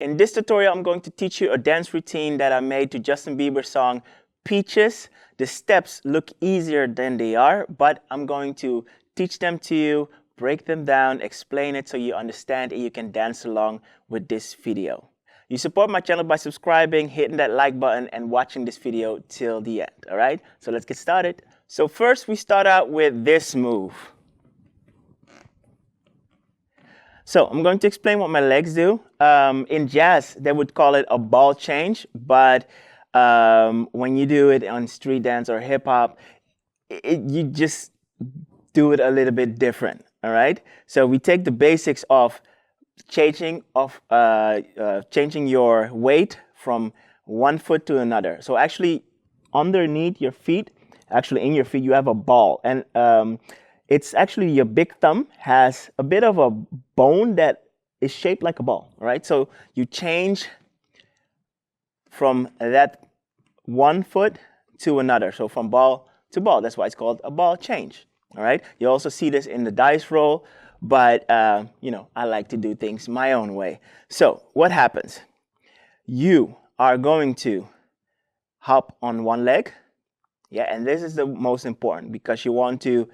In this tutorial, I'm going to teach you a dance routine that I made to Justin Bieber's song Peaches. The steps look easier than they are, but I'm going to teach them to you, break them down, explain it so you understand and you can dance along with this video. You support my channel by subscribing, hitting that like button, and watching this video till the end, all right? So let's get started. So first we start out with this move. So I'm going to explain what my legs do. In jazz, they would call it a ball change, but when you do it on street dance or hip hop, you just do it a little bit different. All right. So we take the basics of changing your weight from one foot to another. So actually, underneath your feet, actually in your feet, you have a ball, and it's actually your big thumb has a bit of a bone that is shaped like a ball, right? So you change from that one foot to another. So from ball to ball. That's why it's called a ball change, all right? You also see this in the dice roll, but, I like to do things my own way. So what happens? You are going to hop on one leg. Yeah, and this is the most important because you want to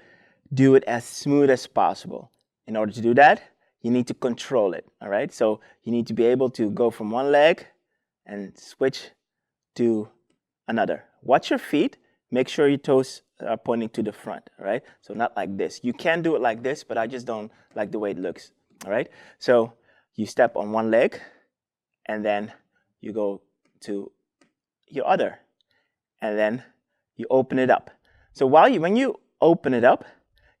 do it as smooth as possible. In order to do that, you need to control it, all right? So you need to be able to go from one leg and switch to another. Watch your feet. Make sure your toes are pointing to the front, all right? So not like this. You can do it like this, but I just don't like the way it looks, all right? So you step on one leg, and then you go to your other, and then you open it up. So when you open it up,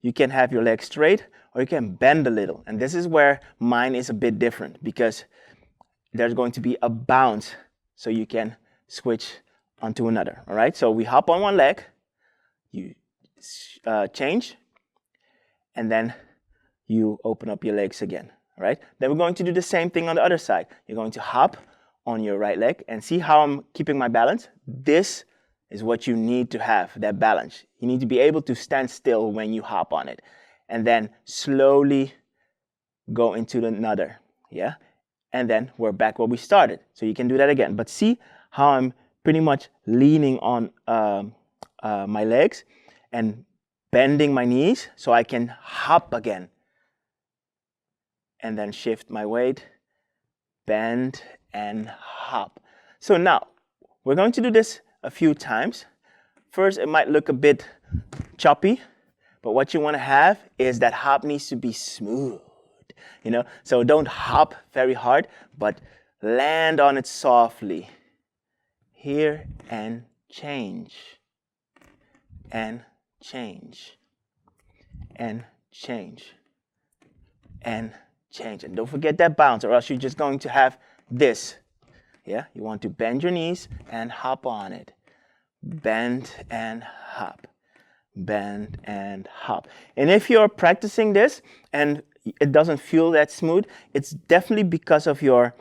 you can have your legs straight or you can bend a little. And this is where mine is a bit different because there's going to be a bounce so you can switch onto another. All right, so we hop on one leg, you change, and then you open up your legs again. All right, then we're going to do the same thing on the other side. You're going to hop on your right leg and see how I'm keeping my balance. This is what you need to have, that balance. You need to be able to stand still when you hop on it and then slowly go into another, yeah? And then we're back where we started. So you can do that again. But see how I'm pretty much leaning on my legs and bending my knees so I can hop again. And then shift my weight, bend and hop. So now we're going to do this a few times. First, it might look a bit choppy, but what you want to have is that hop needs to be smooth, So don't hop very hard, but land on it softly. Here and change, and change, and change, and change. And don't forget that bounce, or else you're just going to have this. Yeah, you want to bend your knees and hop on it. Bend and hop. Bend and hop. And if you're practicing this and it doesn't feel that smooth, it's definitely because of your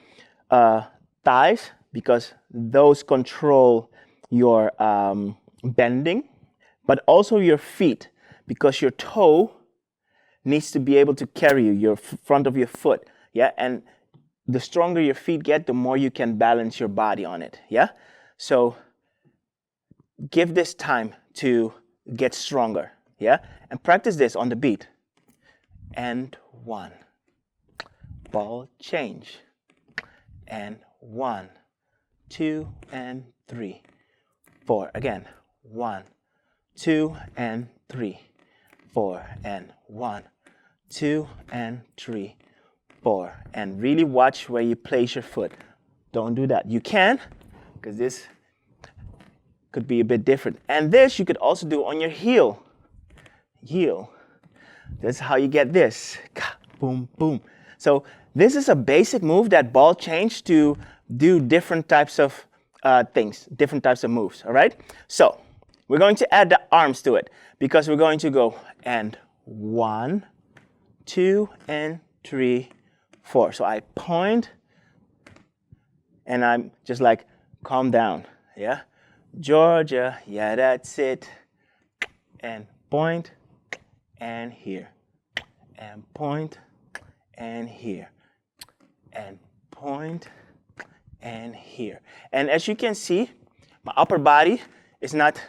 thighs, because those control your bending, but also your feet, because your toe needs to be able to carry you, your front of your foot. Yeah, and the stronger your feet get, the more you can balance your body on it, yeah? So give this time to get stronger, yeah? And practice this on the beat. And 1. Ball change. And 1, 2, and 3, 4. Again, 1, 2, and 3, 4. And 1, 2, and 3, 4. And really watch where you place your foot. Don't do that. You can, because this could be a bit different. And this you could also do on your heel. Heel. That's how you get this. Boom, boom. So this is a basic move, that ball change, to do different types of things, different types of moves, all right? So we're going to add the arms to it because we're going to go and 1, 2, and 3, 4. So I point and I'm just like, calm down, yeah? Georgia, yeah, that's it. And point, and here. And point, and here. And point, and here. And as you can see, my upper body is not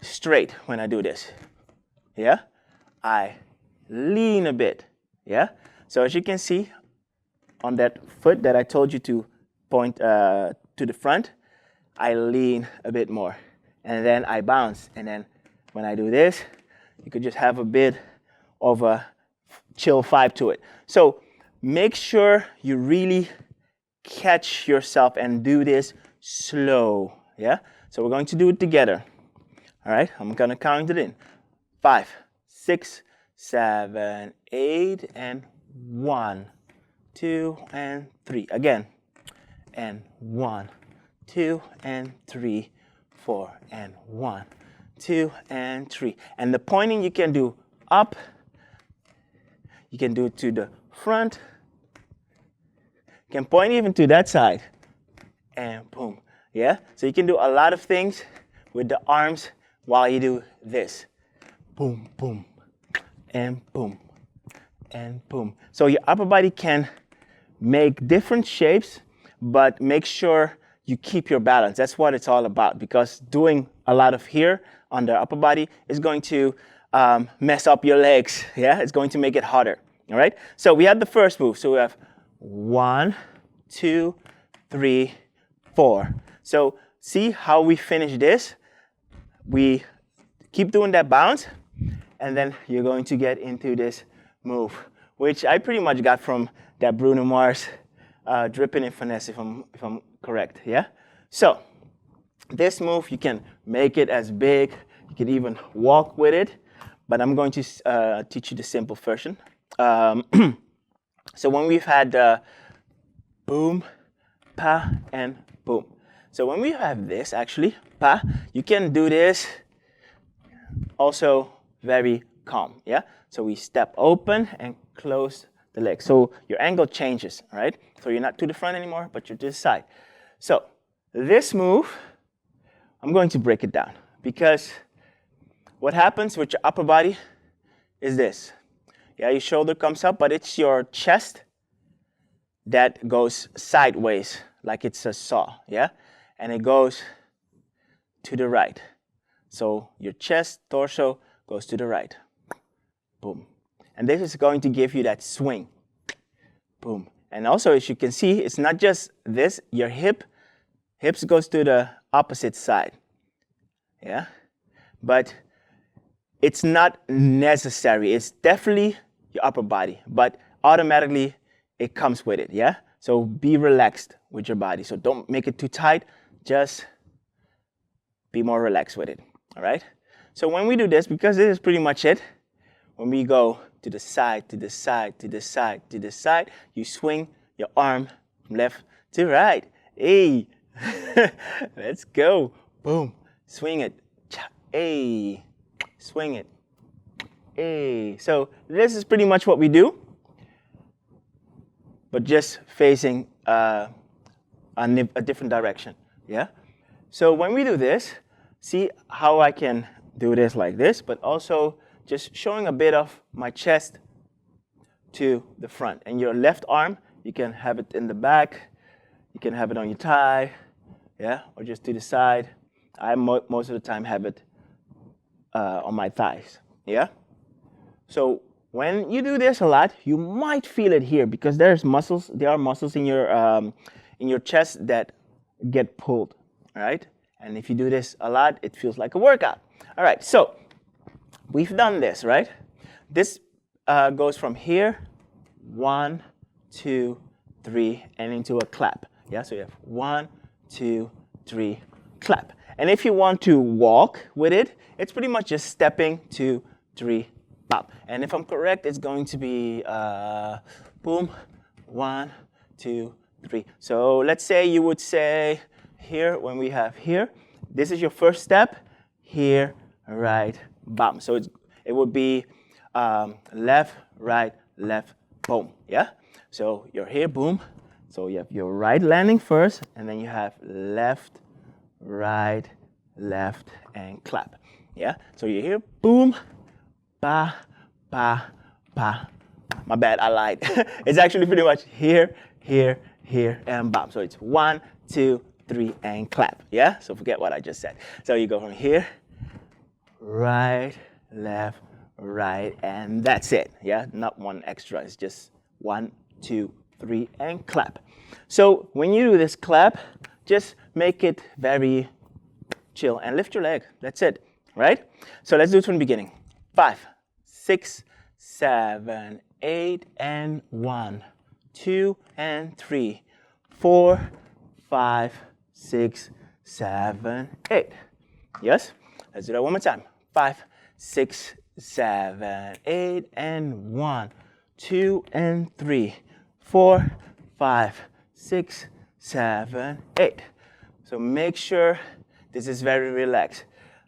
straight when I do this. Yeah? I lean a bit. Yeah? So as you can see, on that foot that I told you to point to the front, I lean a bit more. And then I bounce. And then when I do this, you could just have a bit of a chill vibe to it. So make sure you really catch yourself and do this slow. Yeah? So we're going to do it together. All right? I'm going to count it in. 5, 6, 7, 8, and 1, 2, and 3. Again. And 1, 2, and 3, 4, and 1, 2, and 3. And the pointing you can do up. You can do it to the front. You can point even to that side. And boom. Yeah? So you can do a lot of things with the arms while you do this. Boom, boom, and boom, and boom. So your upper body can make different shapes, but make sure you keep your balance. That's what it's all about, because doing a lot of here on the upper body is going to mess up your legs. Yeah, it's going to make it harder. All right. So we had the first move. So we have 1, 2, 3, 4. So see how we finish this? We keep doing that bounce, and then you're going to get into this move, which I pretty much got from that Bruno Mars dripping in finesse, if I'm correct. Yeah. So this move, you can make it as big. You can even walk with it, but I'm going to teach you the simple version. So when we've had boom, pa, and boom. So when we have this, actually, pa, you can do this also very calm, yeah? So we step open and close the leg. So your angle changes, all right? So you're not to the front anymore, but you're to the side. So this move, I'm going to break it down, because what happens with your upper body is this. Yeah, your shoulder comes up, but it's your chest that goes sideways, like it's a saw, yeah? And it goes to the right. So your chest, torso goes to the right. Boom. And this is going to give you that swing. Boom. And also, as you can see, it's not just this, your hips goes to the opposite side. Yeah? But it's not necessary. It's definitely your upper body, but automatically it comes with it, yeah? So be relaxed with your body. So don't make it too tight, just be more relaxed with it, all right? So when we do this, because this is pretty much it, when we go to the side, to the side, to the side, to the side, you swing your arm from left to right. Hey, let's go. Boom, swing it. Hey, swing it. Hey. So this is pretty much what we do, but just facing a different direction, yeah? So when we do this, see how I can do this like this, but also just showing a bit of my chest to the front. And your left arm, you can have it in the back, you can have it on your thigh, yeah, or just to the side. I most of the time have it on my thighs, yeah? So when you do this a lot, you might feel it here, because there are muscles in your chest that get pulled, all right? And if you do this a lot, it feels like a workout. All right, so we've done this, right? This goes from here, 1, 2, 3, and into a clap. Yeah, so you have 1, 2, 3, clap. And if you want to walk with it, it's pretty much just stepping 2, 3, pop. And if I'm correct, it's going to be boom, 1, 2, 3. So let's say you would say here, when we have here, this is your first step, here, right, bam. So it would be left, right, left, boom, yeah? So you're here, boom. So you have your right landing first, and then you have left, right, left, and clap, yeah? So you're here, boom, ba, ba, ba. My bad, I lied. It's actually pretty much here, here, here, and bam. So it's 1, 2, 3, and clap. Yeah? So forget what I just said. So you go from here, right, left, right, and that's it. Yeah? Not one extra. It's just 1, 2, 3, and clap. So when you do this clap, just make it very chill and lift your leg. That's it. Right? So let's do it from the beginning. 5, 6, 7, 8, and 1, 2, and 3, 4, 5, 6, 7, 8. Yes? Let's do that one more time. 5, 6, 7, 8, and 1, 2, and 3, 4, 5, 6, 7, 8. So make sure this is very relaxed.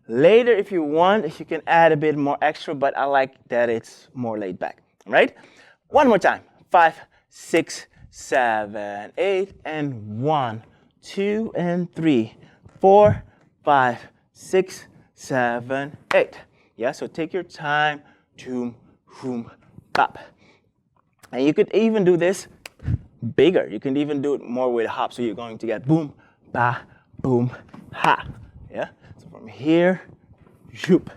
Later, if you want, you can add a bit more extra, but I like that it's more laid back. Right? One more time. 5, 6, 7, 8, and 1, 2, and 3, 4, 5, 6, 7, 8. Yeah, so take your time. Toom, hoom, pop. And you could even do this bigger. You can even do it more with a hop. So you're going to get boom, ba, boom, ha. Yeah? So from here, shoop.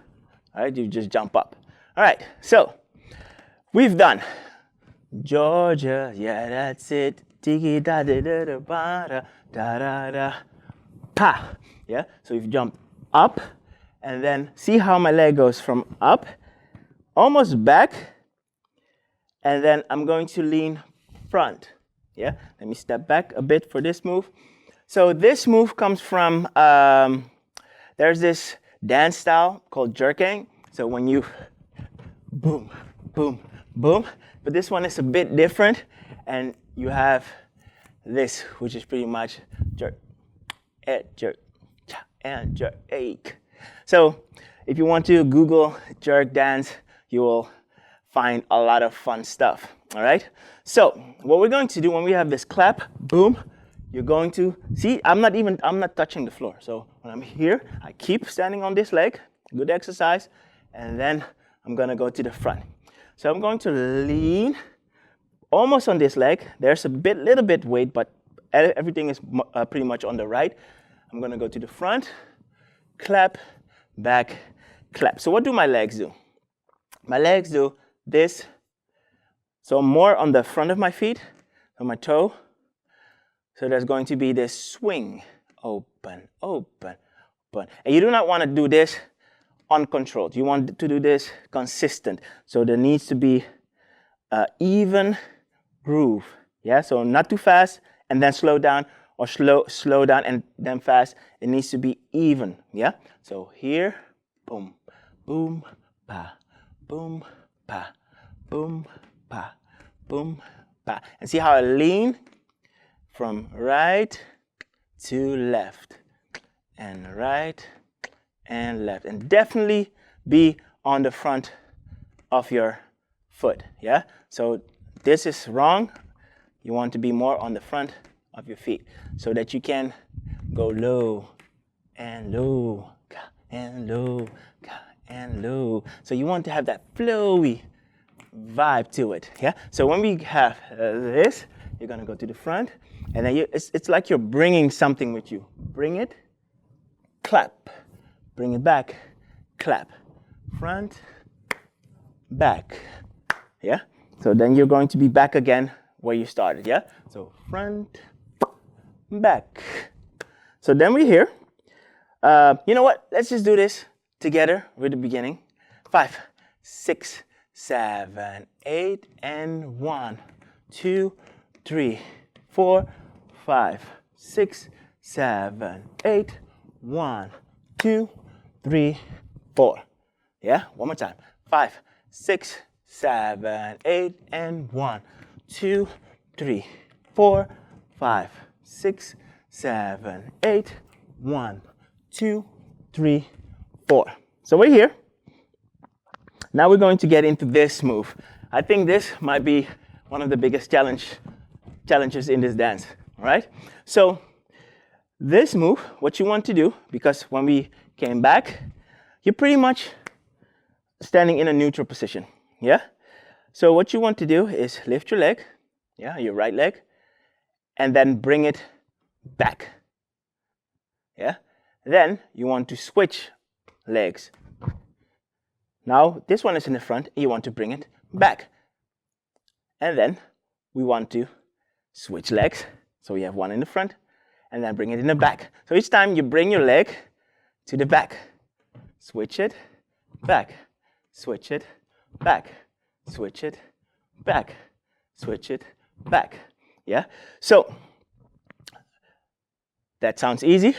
All right, you just jump up. All right, so we've done Georgia, yeah, that's it. Tiki da da da da ba da da da pa. Yeah, so we've jumped up, and then see how my leg goes from up, almost back, and then I'm going to lean front. Yeah, let me step back a bit for this move. So this move comes from, there's this dance style called jerking. So when you boom, boom, boom, but this one is a bit different, and you have this, which is pretty much jerk, jerk, and jerk, ache. So if you want to Google jerk dance, you will find a lot of fun stuff. All right. So what we're going to do when we have this clap, boom, you're going to see. I'm not touching the floor. So when I'm here, I keep standing on this leg. Good exercise, and then I'm gonna go to the front. So I'm going to lean almost on this leg. There's a little bit weight, but everything is pretty much on the right. I'm gonna go to the front, clap, back, clap. So what do my legs do? My legs do this. So more on the front of my feet, on my toe. So there's going to be this swing, open, open, open. And you do not want to do this uncontrolled. You want to do this consistent. So there needs to be an even groove. Yeah, so not too fast and then slow down, or slow down and then fast. It needs to be even. Yeah, so here, boom, boom, pa, boom, pa, boom, pa, boom, pa. And see how I lean from right to left, and right and left, and definitely be on the front of your foot. Yeah, so this is wrong. You want to be more on the front of your feet so that you can go low and low and low and low. So you want to have that flowy vibe to it. Yeah, so when we have this, you're gonna go to the front, and then it's like you're bringing something with you. Bring it, clap, bring it back, clap, front, back. Yeah, so then you're going to be back again where you started. Yeah, so front, back. So then we're here. You know what? Let's just do this together with the beginning. 5, 6, 7, 8, and 1, 2, 3, 4, 5, 6, 7, 8, 1, 2, 3, 4. Yeah, one more time. 5, 6, 7, 8, and 1, 2, 3, 4, 5, 6, 7, 8, 1, 2, 3, 4. So we're here. Now we're going to get into this move. I think this might be one of the biggest challenges in this dance. All right? So this move, what you want to do, because when we came back, you're pretty much standing in a neutral position. Yeah? So what you want to do is lift your leg, yeah, your right leg, and then bring it back. Yeah? Then you want to switch legs. Now this one is in the front, and you want to bring it back. And then we want to switch legs. So we have one in the front, and then bring it in the back. So each time you bring your leg to the back, switch it, back, switch it, back, switch it, back, switch it, back. Yeah? So that sounds easy,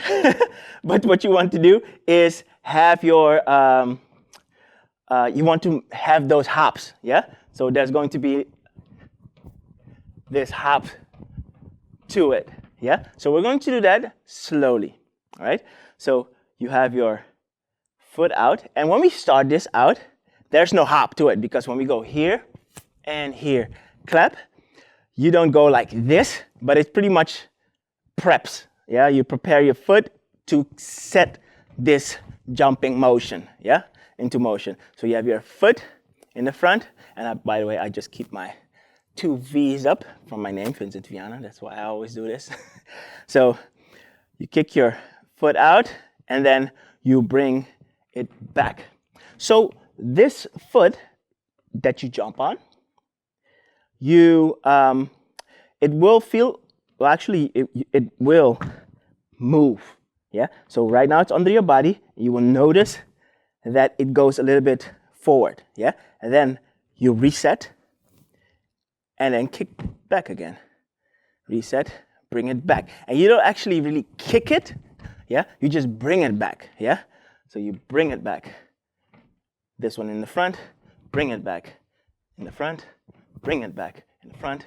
but what you want to do is have your, you want to have those hops, yeah? So there's going to be this hop to it, yeah? So we're going to do that slowly, all right? So you have your foot out, and when we start this out, there's no hop to it, because when we go here and here, clap, you don't go like this, but it's pretty much preps, yeah? You prepare your foot to set this jumping motion, yeah, into motion. So you have your foot in the front, and by the way, I just keep my 2 V's up from my name, Vincent Vianen. That's why I always do this. So you kick your foot out, and then you bring it back. So this foot that you jump on, you it will feel, well, actually it will move. Yeah. So right now it's under your body. You will notice that it goes a little bit forward. Yeah. And then you reset, and then kick back again. Reset, bring it back. And you don't actually really kick it, yeah? You just bring it back, yeah? So you bring it back. This one in the front, bring it back. In the front, bring it back. In the front,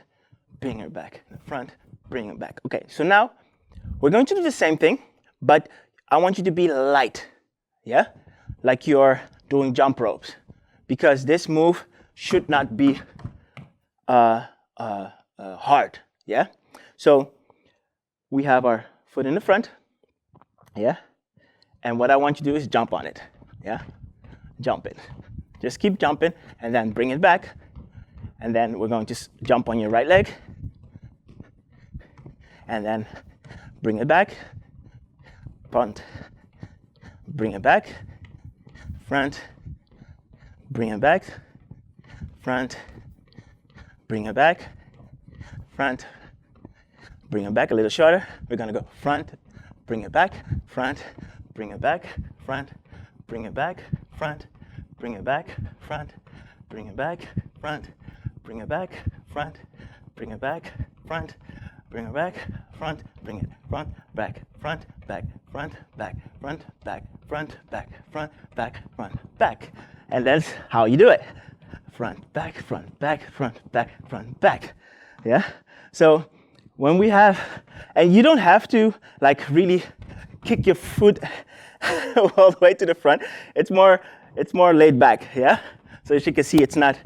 bring it back. In the front, bring it back. Okay, so now we're going to do the same thing, but I want you to be light, yeah? Like you're doing jump ropes. Because this move should not be hard, yeah? So we have our foot in the front, yeah? And what I want you to do is jump on it, yeah? Jump it. Just keep jumping, and then bring it back. And then we're going to jump on your right leg. And then bring it back. Front. Bring it back. Front. Bring it back. Front. Bring it back, front, bring it back a little shorter. We're gonna go front, bring it back, front, bring it back, front, bring it back, front, bring it back, front, bring it back, front, bring it back, front, bring it back, front, bring it back, front, bring it, front, back, front, back, front, back, front, back, front, back, front, back, front, back. And that's how you do it. Front, back, front, back, front, back, front, back. Yeah? So when we have, and you don't have to like really kick your foot all the way to the front. It's more laid back, yeah? So as you can see, it's not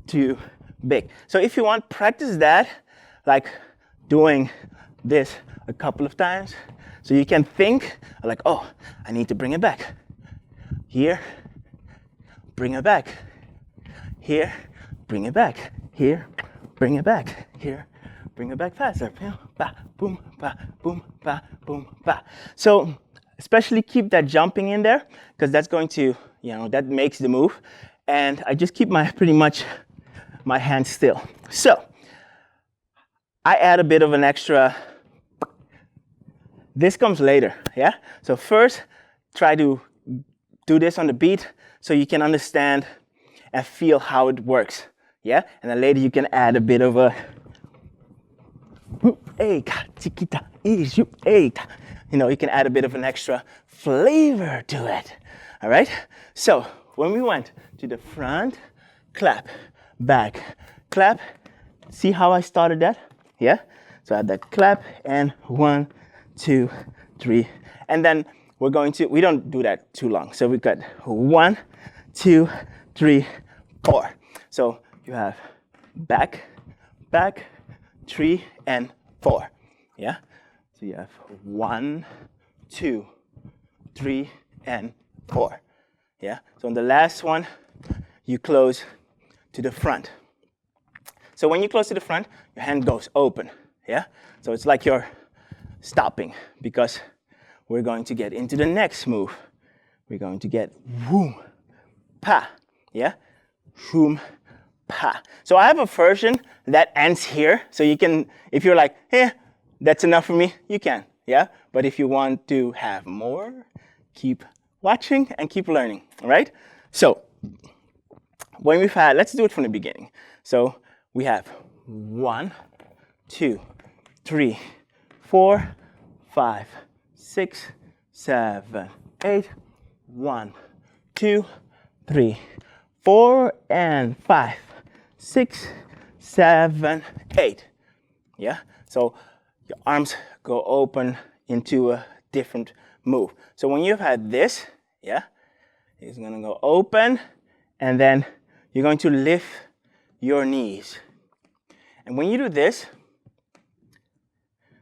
too big. So if you want, practice that, like doing this a couple of times. So you can think like, oh, I need to bring it back. Here, bring it back. Here, bring it back. Here, bring it back. Here, bring it back faster. Ba, boom, ba, boom, ba, boom, ba. So especially keep that jumping in there, because that's going to, that makes the move. And I just keep pretty much my hands still. So I add a bit of an extra. This comes later, yeah? So first, try to do this on the beat so you can understand and feel how it works, yeah? And then later you can add a bit of a, you can add a bit of an extra flavor to it, all right? So when we went to the front, clap, back, clap. See how I started that? Yeah? So I had that clap and 1, 2, 3. And then we don't do that too long. So we got 1, 2, 3, 4. So you have back, 3, and 4. Yeah? So you have 1, 2, 3, and 4. Yeah? So in the last one, you close to the front. So when you close to the front, your hand goes open. Yeah? So it's like you're stopping because we're going to get into the next move. We're going to get whoom, pa. Yeah? Whoom, pa. So I have a version that ends here. So you can, if you're like, that's enough for me, you can. Yeah? But if you want to have more, keep watching and keep learning. All right? So when we've had, let's do it from the beginning. So we have 1, 2, 3, 4, 5, 6, 7, 8. 1, 2, 3, 4, and 5, 6, 7, 8. Yeah? So your arms go open into a different move. So when you've had this, yeah, it's going to go open, and then you're going to lift your knees. And when you do this,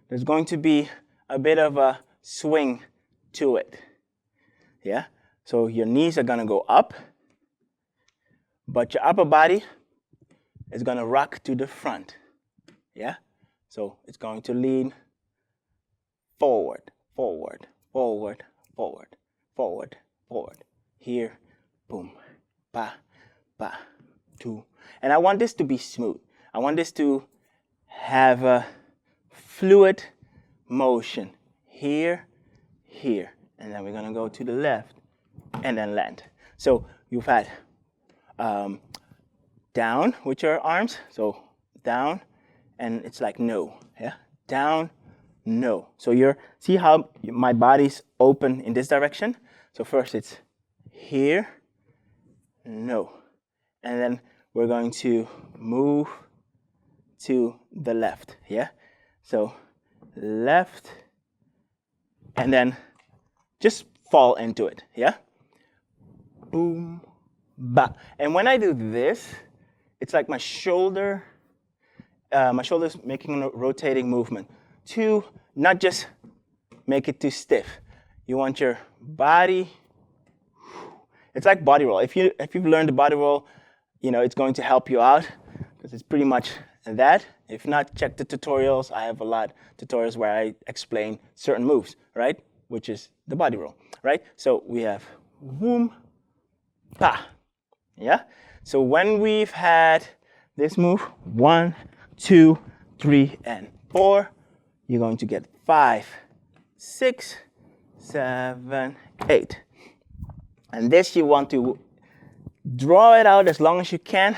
there's going to be a bit of a swing to it. Yeah? So your knees are going to go up, but your upper body is going to rock to the front. Yeah? So it's going to lean forward, forward, forward, forward, forward, forward. Here, boom, ba, ba, two. And I want this to be smooth. I want this to have a fluid motion. Here, here. And then we're going to go to the left and then land. So you've had down with your arms. So down, and it's like no. Yeah? Down, no. So you're, see how my body's open in this direction? So first it's here, no. And then we're going to move to the left. Yeah? So left, and then just fall into it. Yeah? Boom, ba. And when I do this, it's like my shoulders making a rotating movement to not just make it too stiff. You want your body, it's like body roll. If you've learned the body roll, you know, it's going to help you out because it's pretty much that. If not, check the tutorials. I have a lot of tutorials where I explain certain moves, right? Which is the body roll, right? So we have boom, pa. Yeah? So when we've had this move, 1, 2, 3, and 4, you're going to get 5, 6, 7, 8. And this you want to draw it out as long as you can.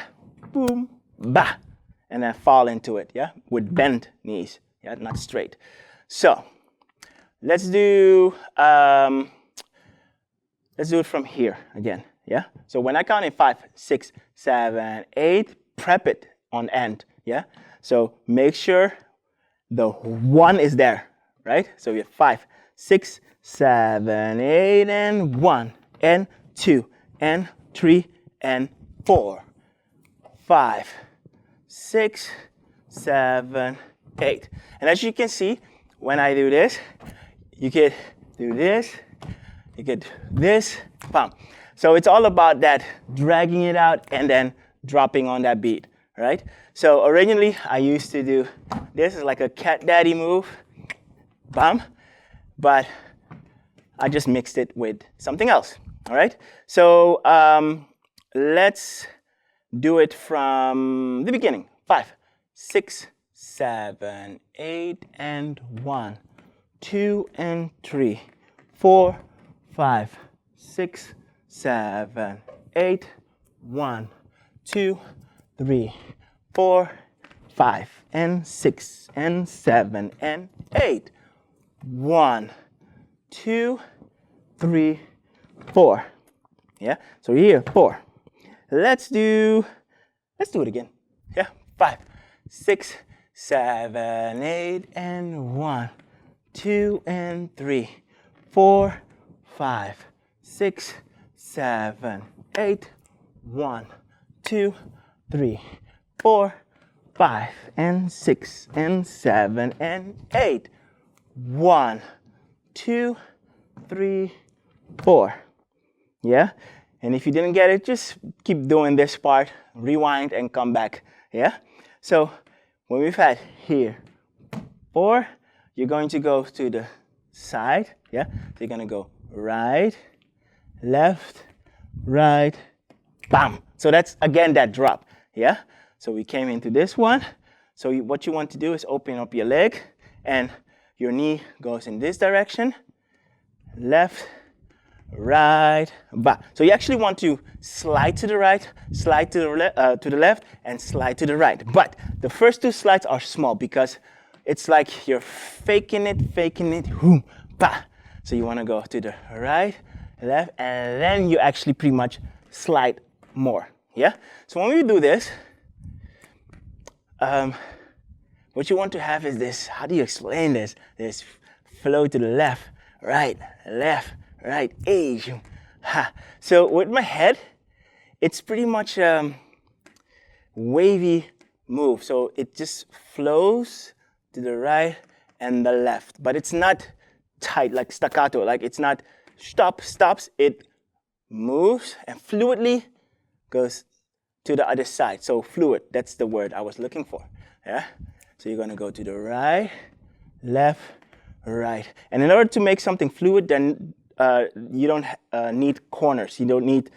Boom, ba. And then fall into it, yeah? With bent knees, yeah? Not straight. So let's do it from here again, yeah? So when I count in 5, 6, 7, 8, prep it on end, yeah? So make sure the 1 is there, right? So we have 5, 6, 7, 8, and 1, and 2, and 3, and 4, 5, 6, 7, 8. And as you can see, when I do this, you could do this, you could this, bam. So it's all about that dragging it out and then dropping on that beat, right? So originally I used to do this is like a cat daddy move, bam, but I just mixed it with something else, all right? So let's do it from the beginning. 5, 6, 7, 8, and 1, 2, and 3, 4, 5, 6, 7, 8, 1, 2, 3, 4, 5, and 6, and 7, and 8. 1, 2, 3, 4. Yeah, so here, 4. Let's do it again. Yeah, 5, 6, 7, 8, and 1, 2, and 3, 4, 5, 6, 7, 8, 1, 2, 3, 4, 5, and 6, and 7, and 8. 1, 2, 3, 4. Yeah? And if you didn't get it, just keep doing this part, rewind, and come back. Yeah? So when we've had here, Or you're going to go to the side, yeah? So you're gonna go right, left, right, bam. So that's, again, that drop, yeah? So we came into this one. So what you want to do is open up your leg, and your knee goes in this direction, left, right, back. So you actually want to slide to the right, slide to the left, and slide to the right. But the first two slides are small because it's like you're faking it, boom, ba. So you want to go to the right, left, and then you actually pretty much slide more, yeah? So when we do this, what you want to have is this, how do you explain this? This flow to the left, right, ha. So with my head, it's pretty much wavy move. So it just flows to the right and the left, but it's not tight like staccato, like it's not stops, it moves and fluidly goes to the other side. So fluid, that's the word I was looking for, yeah? So you're gonna go to the right, left, right. And in order to make something fluid, then you don't need corners. You don't need,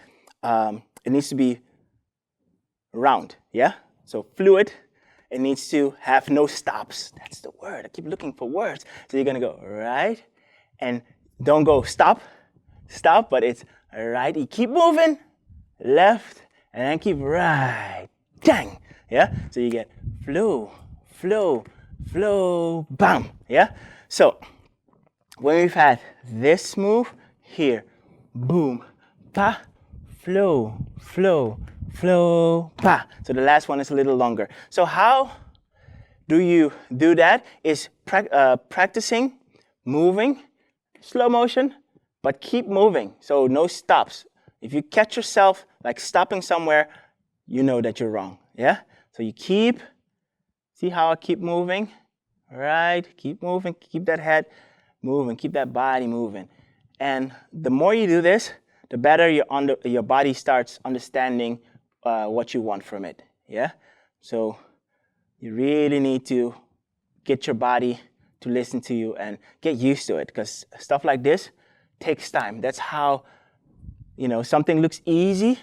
it needs to be round, yeah? So fluid, it needs to have no stops. That's the word, I keep looking for words. So you're gonna go right, and don't go stop, but it's right. You keep moving, left, and then keep right, dang, yeah? So you get flow, bam, yeah? So when we've had this move here, boom, pa, flow, pa. So the last one is a little longer. So how do you do that? Is practicing moving, slow motion, but keep moving. So no stops. If you catch yourself like stopping somewhere, you know that you're wrong, yeah? So you keep, see how I keep moving? Right, keep moving, keep that head moving, keep that body moving. And the more you do this, the better your body starts understanding what you want from it, yeah? So you really need to get your body to listen to you and get used to it, because stuff like this takes time. That's how, you know, something looks easy,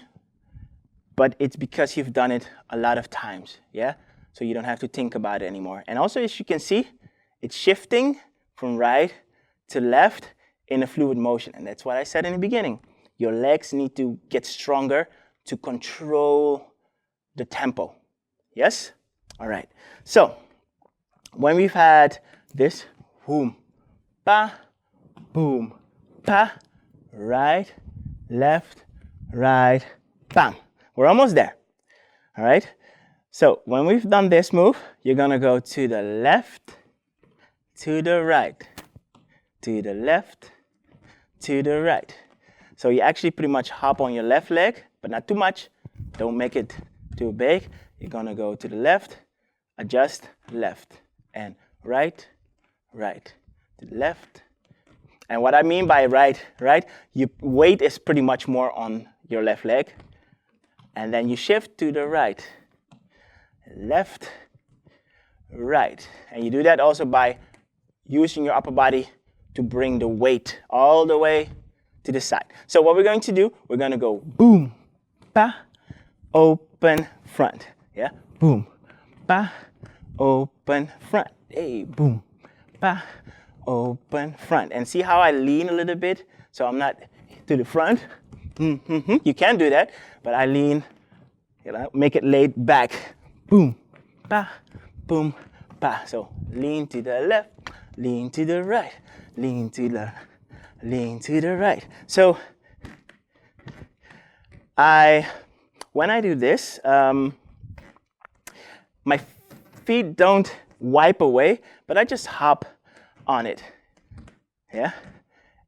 but it's because you've done it a lot of times, yeah? So you don't have to think about it anymore. And also, as you can see, it's shifting from right to left in a fluid motion. And that's what I said in the beginning. Your legs need to get stronger to control the tempo. Yes? All right. So when we've had this, boom, pa, right, left, right, bam. We're almost there. All right? So when we've done this move, you're gonna go to the left, to the right, to the left, to the right. So you actually pretty much hop on your left leg, but not too much. Don't make it too big. You're gonna go to the left, adjust, left, and right, to the left. And what I mean by right, your weight is pretty much more on your left leg. And then you shift to the right, left, right. And you do that also by using your upper body to bring the weight all the way to the side. So what we're going to do, we're going to go boom, pa, open, front. Yeah, boom, pa, open, front. Hey, boom, pa, open, front. And see how I lean a little bit? So I'm not to the front. You can do that, but I lean, you know, make it laid back. Boom, pa, boom, pa. So lean to the left, lean to the right, lean to the right. So when I do this, my feet don't wipe away, but I just hop on it, yeah?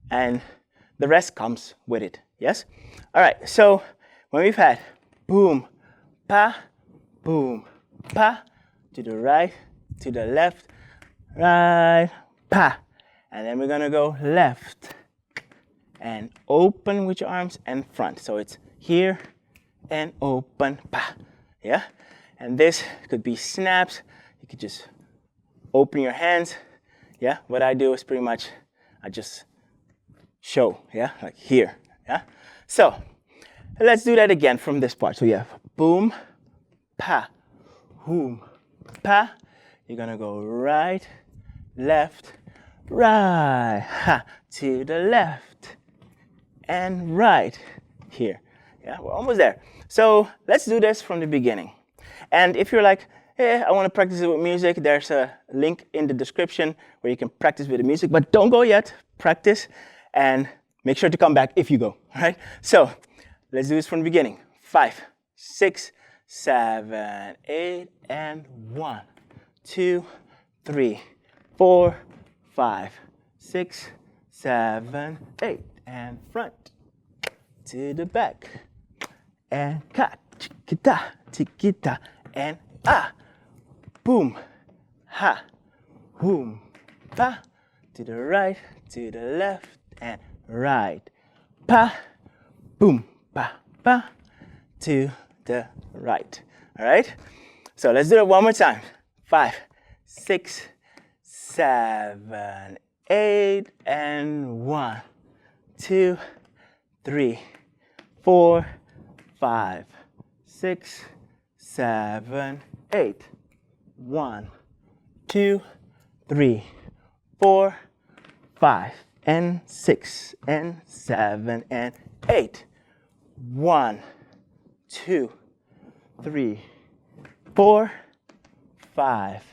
And the rest comes with it, yes? All right, so when we've had boom, pa, to the right, to the left, right, pa. And then we're gonna go left and open with your arms and front. So it's here and open, pa, yeah? And this could be snaps. You could just open your hands. Yeah, what I do is pretty much, I just show, yeah, like here, yeah. So let's do that again from this part. So you have boom, pa, boom, pa. You're gonna go right, left, right, ha, to the left, and right here. Yeah, we're almost there. So let's do this from the beginning. And if you're like, hey, I want to practice it with music, there's a link in the description where you can practice with the music, but don't go yet. Practice and make sure to come back if you go. All right? So let's do this from the beginning. 5, 6, 7, 8, and 1, 2, 3, 4, 5, 6, 7, 8, and front to the back, and ka, chikita, chikita, and ah, boom, ha, boom, pa, to the right, to the left, and right, pa, boom, pa, pa, to the right. All right? So let's do it one more time. 5, 6, 7, 8, and 1, 2, 3, 4, 5, 6, 7, 8. 1, 2, 3, 4, 5, and 6, and 7, and 8. 1, 2, 3, 4, 5,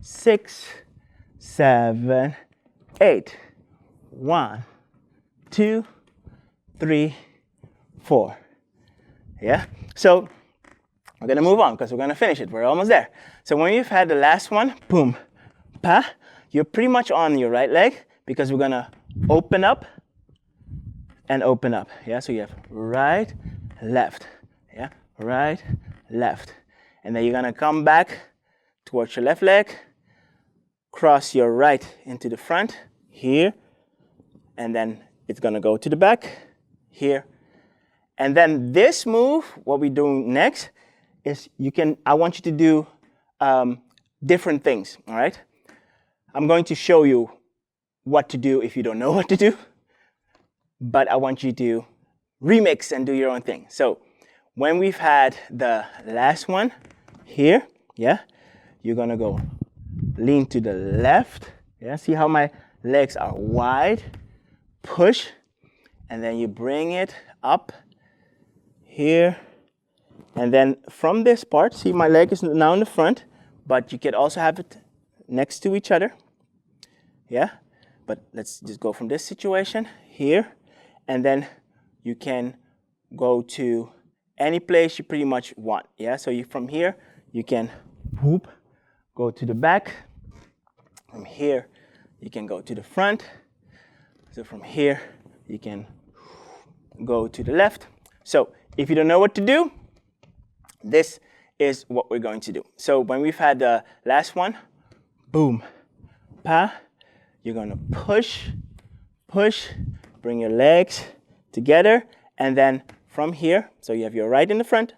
6, 7, 8. 1, 2, 3, 4. Yeah? So we're going to move on because we're going to finish it. We're almost there. So when you've had the last one, boom, pa, you're pretty much on your right leg because we're going to open up and open up. Yeah? So you have right, left. Yeah? Right, left. And then you're going to come back towards your left leg, cross your right into the front here, and then it's going to go to the back here. And then this move, what we do next is I want you to do different things, all right? I'm going to show you what to do if you don't know what to do, but I want you to remix and do your own thing. So when we've had the last one here, yeah, you're gonna go lean to the left, yeah, see how my legs are wide, push, and then you bring it up here, and then from this part, see my leg is now in the front, but you can also have it next to each other, yeah, but let's just go from this situation here, and then you can go to any place you pretty much want, yeah, so from here, you can whoop, go to the back, from here, you can go to the front, so from here, you can go to the left. So if you don't know what to do, this is what we're going to do. So when we've had the last one, boom, pa, you're gonna push, push, bring your legs together, and then from here, so you have your right in the front,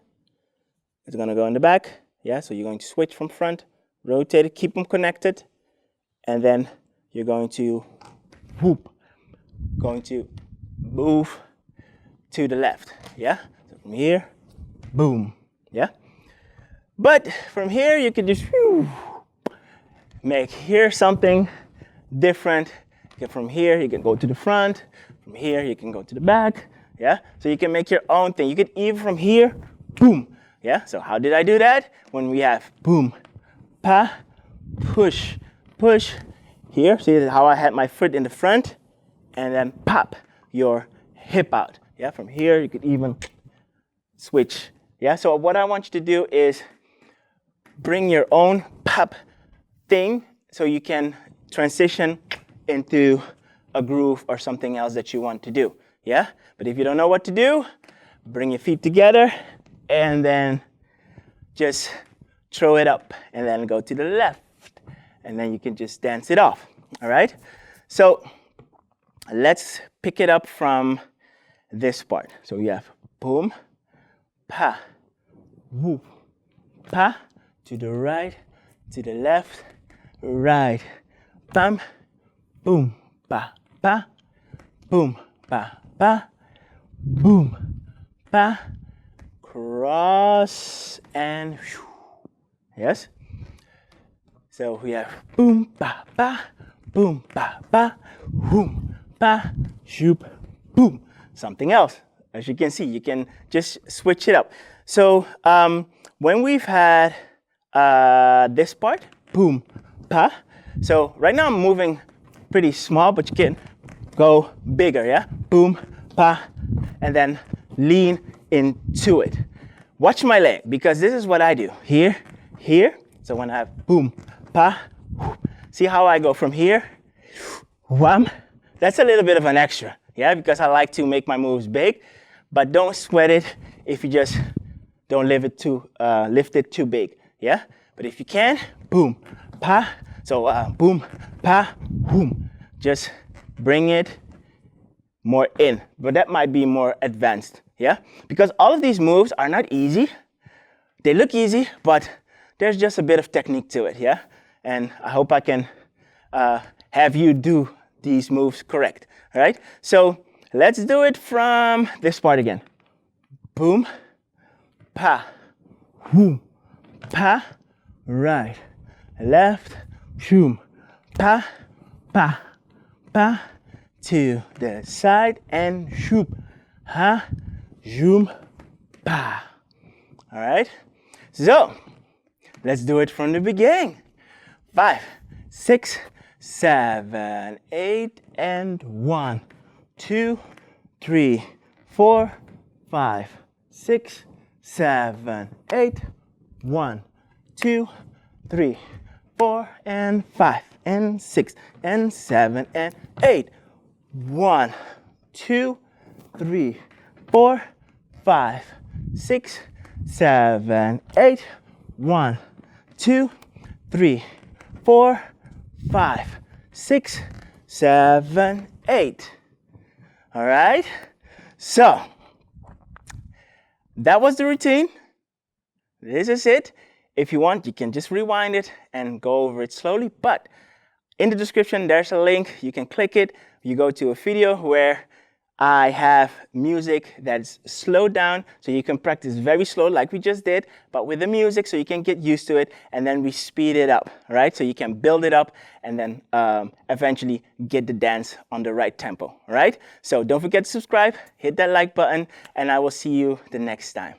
it's gonna go in the back, yeah, so you're going to switch from front, rotate it, keep them connected, and then you're going to whoop, going to move to the left, yeah? So from here, boom, yeah? But from here, you can just make here something different. From here, you can go to the front. From here, you can go to the back, yeah? So you can make your own thing. You could even from here, boom, yeah? So how did I do that? When we have boom, pa, push, push, here, see how I had my foot in the front, and then pop your hip out. Yeah, from here you could even switch. Yeah, so what I want you to do is bring your own pop thing so you can transition into a groove or something else that you want to do. Yeah, but if you don't know what to do, bring your feet together and then just throw it up and then go to the left. And then you can just dance it off, all right? So let's pick it up from this part. So we have boom, pa, whoop, pa, to the right, to the left, right, bam, boom, ba, ba, boom, ba, ba, boom, ba, cross, and whew. Yes? So we have boom, ba, ba, boom, ba, ba, boom, ba, shoop, boom. Something else. As you can see, you can just switch it up. So when we've had this part, boom, pa. So right now I'm moving pretty small, but you can go bigger, yeah? Boom, pa, and then lean into it. Watch my leg, because this is what I do. Here, here. So when I have boom, pa, see how I go from here, wham. That's a little bit of an extra, yeah? Because I like to make my moves big, but don't sweat it if you just don't lift it too big, yeah? But if you can, boom, pa. So boom, pa, boom. Just bring it more in, but that might be more advanced, yeah? Because all of these moves are not easy. They look easy, but there's just a bit of technique to it, yeah? And I hope I can have you do these moves correct, all right? So let's do it from this part again. Boom, pa, boom, pa, right, left, boom, pa, pa, pa, to the side and shoop, ha, zoom, pa. All right? So let's do it from the beginning. 5, 6, 7, 8, and 1, 2, 3, 4, 5, 6, 7, 8, 1, 2, 3, 4, and 5, and 6, and 7, and 8. 1, 2, 3, 4, 5, 6, 7, 8. 1, 2, 3, 4, 5, 6, 7, 8. All right? So, that was the routine. This is it. If you want, you can just rewind it and go over it slowly. But in the description, there's a link. You can click it. You go to a video where I have music that's slowed down, so you can practice very slow like we just did, but with the music so you can get used to it, and then we speed it up, right? So you can build it up and then eventually get the dance on the right tempo, right? So don't forget to subscribe, hit that like button, and I will see you the next time.